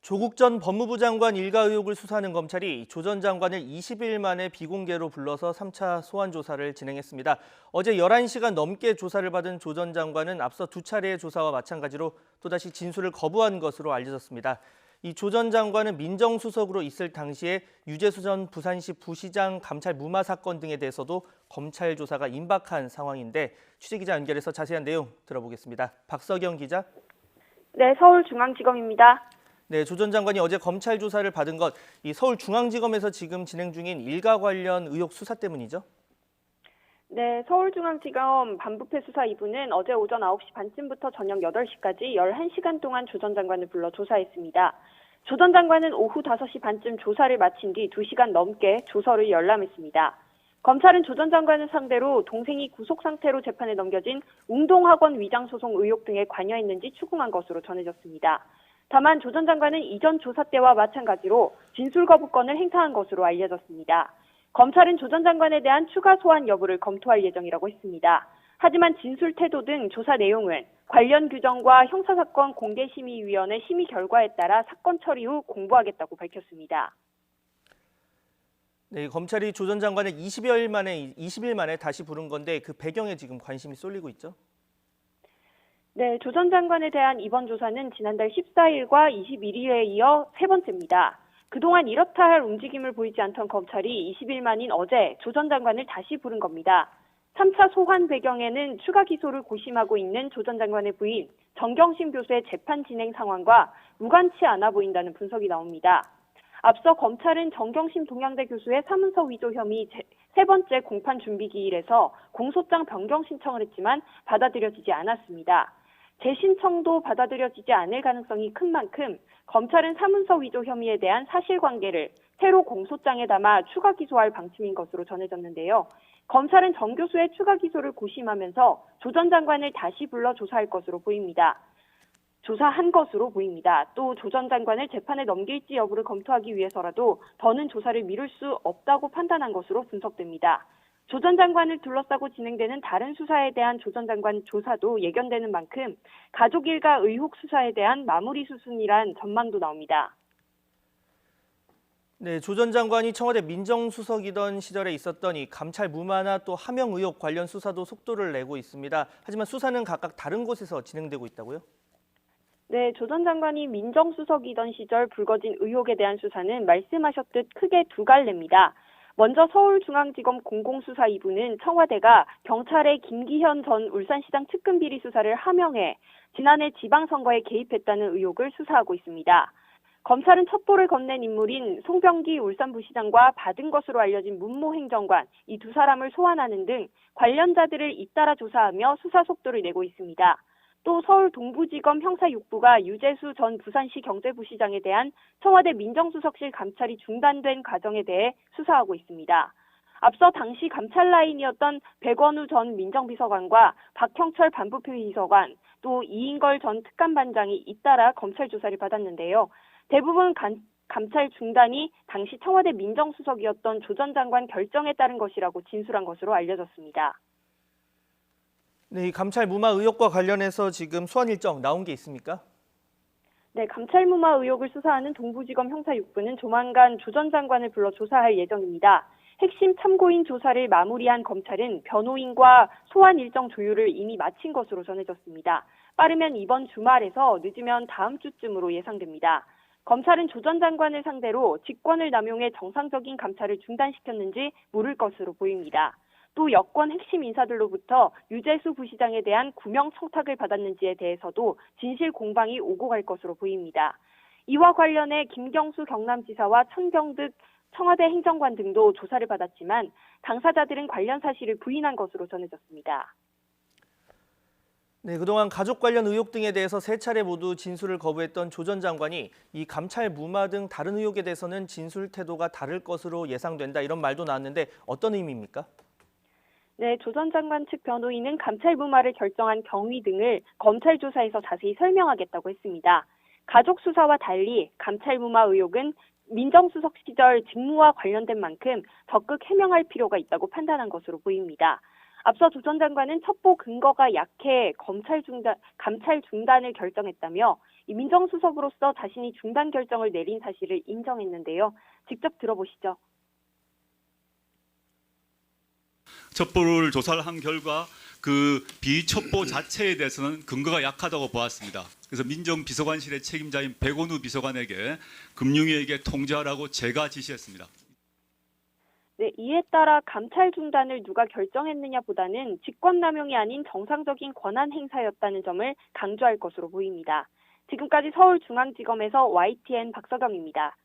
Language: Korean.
조국 전 법무부 장관 일가 의혹을 수사하는 검찰이 조 전 장관을 20일 만에 비공개로 불러서 3차 소환 조사를 진행했습니다. 어제 11시간 넘게 조사를 받은 조 전 장관은 앞서 두 차례의 조사와 마찬가지로 또다시 진술을 거부한 것으로 알려졌습니다. 이 조 전 장관은 민정수석으로 있을 당시에 유재수 전 부산시 부시장 감찰 무마 사건 등에 대해서도 검찰 조사가 임박한 상황인데 취재기자 연결해서 자세한 내용 들어보겠습니다. 박서경 기자. 네, 서울중앙지검입니다. 네, 조 전 장관이 어제 검찰 조사를 받은 것, 이 서울중앙지검에서 지금 진행 중인 일가 관련 의혹 수사 때문이죠? 네, 서울중앙지검 반부패 수사 2부는 어제 오전 9시 반쯤부터 저녁 8시까지 11시간 동안 조 전 장관을 불러 조사했습니다. 조 전 장관은 오후 5시 반쯤 조사를 마친 뒤 2시간 넘게 조서를 열람했습니다. 검찰은 조 전 장관을 상대로 동생이 구속 상태로 재판에 넘겨진 웅동학원 위장소송 의혹 등에 관여했는지 추궁한 것으로 전해졌습니다. 다만 조 전 장관은 이전 조사 때와 마찬가지로 진술 거부권을 행사한 것으로 알려졌습니다. 검찰은 조 전 장관에 대한 추가 소환 여부를 검토할 예정이라고 했습니다. 하지만 진술 태도 등 조사 내용은 관련 규정과 형사사건 공개심의위원회 심의 결과에 따라 사건 처리 후 공부하겠다고 밝혔습니다. 네, 검찰이 조 전 장관을 20일 만에 다시 부른 건데 그 배경에 지금 관심이 쏠리고 있죠? 네, 조 전 장관에 대한 이번 조사는 지난달 14일과 21일에 이어 세 번째입니다. 그동안 이렇다 할 움직임을 보이지 않던 검찰이 20일 만인 어제 조 전 장관을 다시 부른 겁니다. 3차 소환 배경에는 추가 기소를 고심하고 있는 조 전 장관의 부인 정경심 교수의 재판 진행 상황과 무관치 않아 보인다는 분석이 나옵니다. 앞서 검찰은 정경심 동양대 교수의 사문서 위조 혐의 세 번째 공판 준비 기일에서 공소장 변경 신청을 했지만 받아들여지지 않았습니다. 재신청도 받아들여지지 않을 가능성이 큰 만큼 검찰은 사문서 위조 혐의에 대한 사실관계를 새로 공소장에 담아 추가 기소할 방침인 것으로 전해졌는데요. 검찰은 정 교수의 추가 기소를 고심하면서 조 전 장관을 다시 불러 조사한 것으로 보입니다. 또 조 전 장관을 재판에 넘길지 여부를 검토하기 위해서라도 더는 조사를 미룰 수 없다고 판단한 것으로 분석됩니다. 조 전 장관을 둘러싸고 진행되는 다른 수사에 대한 조 전 장관 조사도 예견되는 만큼 가족 일가 의혹 수사에 대한 마무리 수순이란 전망도 나옵니다. 네, 조 전 장관이 청와대 민정수석이던 시절에 있었던 이 감찰 무마나 또 하명 의혹 관련 수사도 속도를 내고 있습니다. 하지만 수사는 각각 다른 곳에서 진행되고 있다고요? 네, 조 전 장관이 민정수석이던 시절 불거진 의혹에 대한 수사는 말씀하셨듯 크게 두 갈래입니다. 먼저 서울중앙지검 공공수사 2부는 청와대가 경찰의 김기현 전 울산시장 측근 비리 수사를 하명해 지난해 지방선거에 개입했다는 의혹을 수사하고 있습니다. 검찰은 첩보를 건넨 인물인 송병기 울산부시장과 받은 것으로 알려진 문모 행정관 이 두 사람을 소환하는 등 관련자들을 잇따라 조사하며 수사 속도를 내고 있습니다. 또 서울 동부지검 형사 6부가 유재수 전 부산시 경제부시장에 대한 청와대 민정수석실 감찰이 중단된 과정에 대해 수사하고 있습니다. 앞서 당시 감찰 라인이었던 백원우 전 민정비서관과 박형철 반부패 비서관, 또 이인걸 전 특감반장이 잇따라 검찰 조사를 받았는데요. 대부분 감찰 중단이 당시 청와대 민정수석이었던 조 전 장관 결정에 따른 것이라고 진술한 것으로 알려졌습니다. 네, 이 감찰 무마 의혹과 관련해서 지금 소환 일정 나온 게 있습니까? 네, 감찰 무마 의혹을 수사하는 동부지검 형사 6부는 조만간 조 전 장관을 불러 조사할 예정입니다. 핵심 참고인 조사를 마무리한 검찰은 변호인과 소환 일정 조율을 이미 마친 것으로 전해졌습니다. 빠르면 이번 주말에서 늦으면 다음 주쯤으로 예상됩니다. 검찰은 조 전 장관을 상대로 직권을 남용해 정상적인 감찰을 중단시켰는지 물을 것으로 보입니다. 또 여권 핵심 인사들로부터 유재수 부시장에 대한 구명 청탁을 받았는지에 대해서도 진실 공방이 오고 갈 것으로 보입니다. 이와 관련해 김경수 경남지사와 천경득 청와대 행정관 등도 조사를 받았지만 당사자들은 관련 사실을 부인한 것으로 전해졌습니다. 네, 그동안 가족 관련 의혹 등에 대해서 세 차례 모두 진술을 거부했던 조 전 장관이 이 감찰 무마 등 다른 의혹에 대해서는 진술 태도가 다를 것으로 예상된다 이런 말도 나왔는데 어떤 의미입니까? 네, 조 전 장관 측 변호인은 감찰 무마를 결정한 경위 등을 검찰 조사에서 자세히 설명하겠다고 했습니다. 가족 수사와 달리 감찰 무마 의혹은 민정수석 시절 직무와 관련된 만큼 적극 해명할 필요가 있다고 판단한 것으로 보입니다. 앞서 조 전 장관은 첩보 근거가 약해 감찰 중단을 결정했다며 이 민정수석으로서 자신이 중단 결정을 내린 사실을 인정했는데요. 직접 들어보시죠. 첩보를 조사를 한 결과 그 비첩보 자체에 대해서는 근거가 약하다고 보았습니다. 그래서 민정비서관실의 책임자인 백원우 비서관에게 금융위에게 통지하라고 제가 지시했습니다. 네, 이에 따라 감찰 중단을 누가 결정했느냐보다는 직권남용이 아닌 정상적인 권한 행사였다는 점을 강조할 것으로 보입니다. 지금까지 서울중앙지검에서 YTN 박서경입니다.